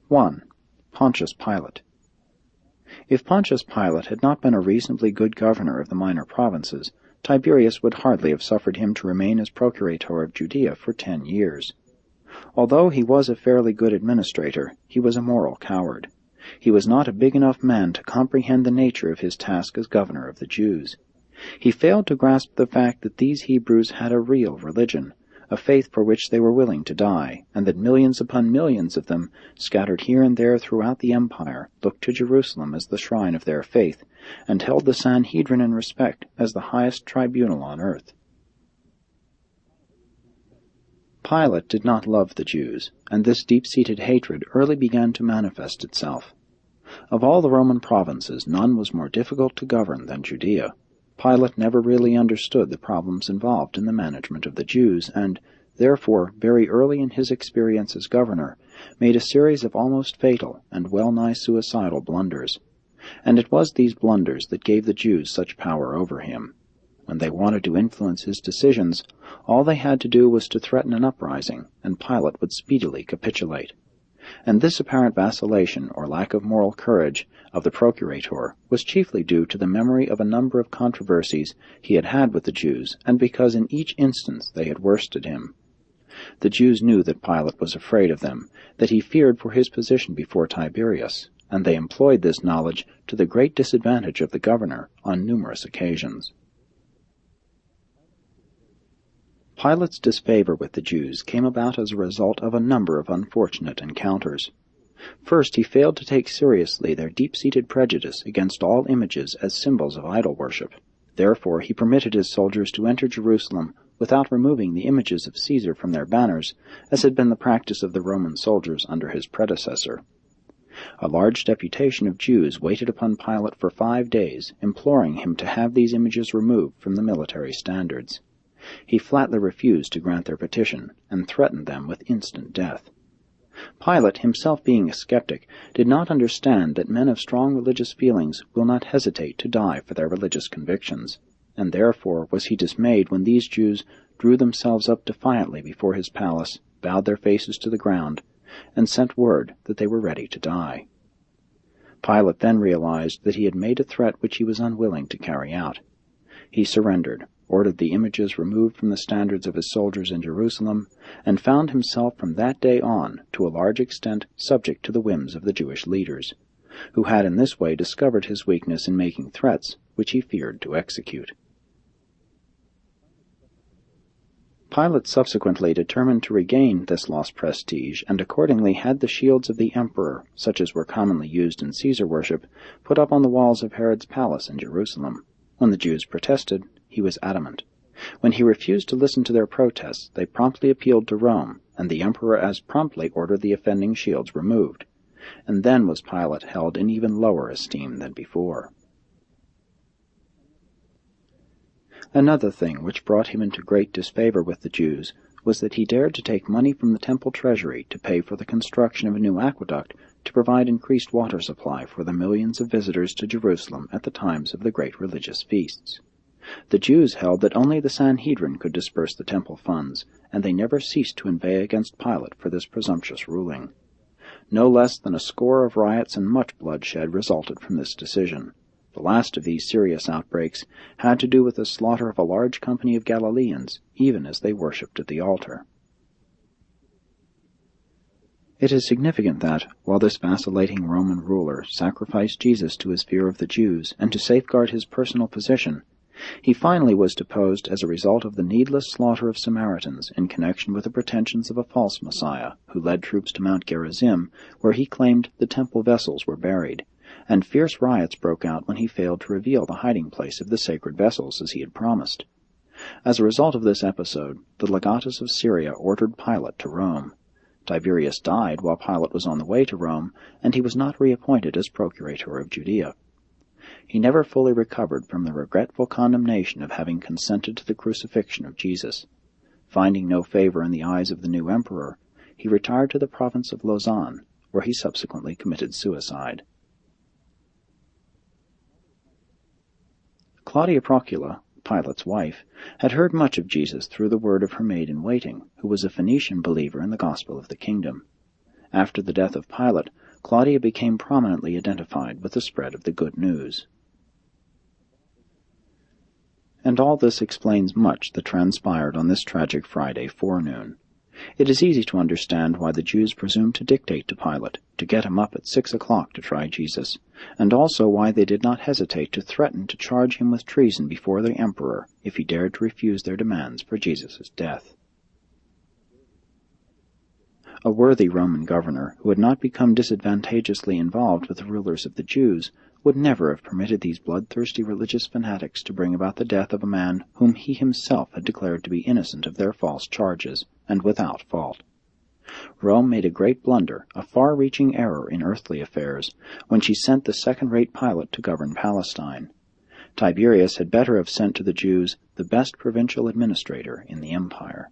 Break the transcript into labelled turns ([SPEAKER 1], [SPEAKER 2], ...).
[SPEAKER 1] 1. Pontius Pilate. If Pontius Pilate had not been a reasonably good governor of the minor provinces, Tiberius would hardly have suffered him to remain as procurator of Judea for 10 years. Although he was a fairly good administrator, he was a moral coward. He was not a big enough man to comprehend the nature of his task as governor of the Jews. He failed to grasp the fact that these Hebrews had a real religion, a faith for which they were willing to die, and that millions upon millions of them, scattered here and there throughout the empire, looked to Jerusalem as the shrine of their faith, and held the Sanhedrin in respect as the highest tribunal on earth. Pilate did not love the Jews, and this deep-seated hatred early began to manifest itself. Of all the Roman provinces, none was more difficult to govern than Judea. Pilate never really understood the problems involved in the management of the Jews, and, therefore, very early in his experience as governor, made a series of almost fatal and well-nigh suicidal blunders. And it was these blunders that gave the Jews such power over him. When they wanted to influence his decisions, all they had to do was to threaten an uprising, and Pilate would speedily capitulate. And this apparent vacillation, or lack of moral courage, of the procurator was chiefly due to the memory of a number of controversies he had had with the Jews, and because in each instance they had worsted him. The Jews knew that Pilate was afraid of them, that he feared for his position before Tiberius, and they employed this knowledge to the great disadvantage of the governor on numerous occasions. Pilate's disfavor with the Jews came about as a result of a number of unfortunate encounters. First, he failed to take seriously their deep-seated prejudice against all images as symbols of idol worship. Therefore, he permitted his soldiers to enter Jerusalem without removing the images of Caesar from their banners, as had been the practice of the Roman soldiers under his predecessor. A large deputation of Jews waited upon Pilate for 5 days, imploring him to have these images removed from the military standards. He flatly refused to grant their petition, and threatened them with instant death. Pilate, himself being a skeptic, did not understand that men of strong religious feelings will not hesitate to die for their religious convictions, and therefore was he dismayed when these Jews drew themselves up defiantly before his palace, bowed their faces to the ground, and sent word that they were ready to die. Pilate then realized that he had made a threat which he was unwilling to carry out. He surrendered, ordered the images removed from the standards of his soldiers in Jerusalem, and found himself from that day on, to a large extent, subject to the whims of the Jewish leaders, who had in this way discovered his weakness in making threats which he feared to execute. Pilate subsequently determined to regain this lost prestige, and accordingly had the shields of the emperor, such as were commonly used in Caesar worship, put up on the walls of Herod's palace in Jerusalem. When the Jews protested, he was adamant. When he refused to listen to their protests, they promptly appealed to Rome, and the emperor as promptly ordered the offending shields removed. And then was Pilate held in even lower esteem than before. Another thing which brought him into great disfavor with the Jews was that he dared to take money from the temple treasury to pay for the construction of a new aqueduct to provide increased water supply for the millions of visitors to Jerusalem at the times of the great religious feasts. The Jews held that only the Sanhedrin could disperse the temple funds, and they never ceased to inveigh against Pilate for this presumptuous ruling. No less than a score of riots and much bloodshed resulted from this decision. The last of these serious outbreaks had to do with the slaughter of a large company of Galileans, even as they worshipped at the altar. It is significant that, while this vacillating Roman ruler sacrificed Jesus to his fear of the Jews and to safeguard his personal position, he finally was deposed as a result of the needless slaughter of Samaritans in connection with the pretensions of a false Messiah who led troops to Mount Gerizim, where he claimed the temple vessels were buried, and fierce riots broke out when he failed to reveal the hiding place of the sacred vessels as he had promised. As a result of this episode, the legatus of Syria ordered Pilate to Rome. Tiberius died while Pilate was on the way to Rome, and he was not reappointed as procurator of Judea. He never fully recovered from the regretful condemnation of having consented to the crucifixion of Jesus. Finding no favor in the eyes of the new emperor, he retired to the province of Lausanne, where he subsequently committed suicide. Claudia Procula, Pilate's wife, had heard much of Jesus through the word of her maid-in-waiting, who was a Phoenician believer in the gospel of the kingdom. After the death of Pilate, Claudia became prominently identified with the spread of the good news. And all this explains much that transpired on this tragic Friday forenoon. It is easy to understand why the Jews presumed to dictate to Pilate to get him up at 6 o'clock to try Jesus, and also why they did not hesitate to threaten to charge him with treason before the emperor if he dared to refuse their demands for Jesus' death. A worthy Roman governor, who had not become disadvantageously involved with the rulers of the Jews, would never have permitted these bloodthirsty religious fanatics to bring about the death of a man whom he himself had declared to be innocent of their false charges, and without fault. Rome made a great blunder, a far-reaching error in earthly affairs, when she sent the second-rate Pilate to govern Palestine. Tiberius had better have sent to the Jews the best provincial administrator in the empire.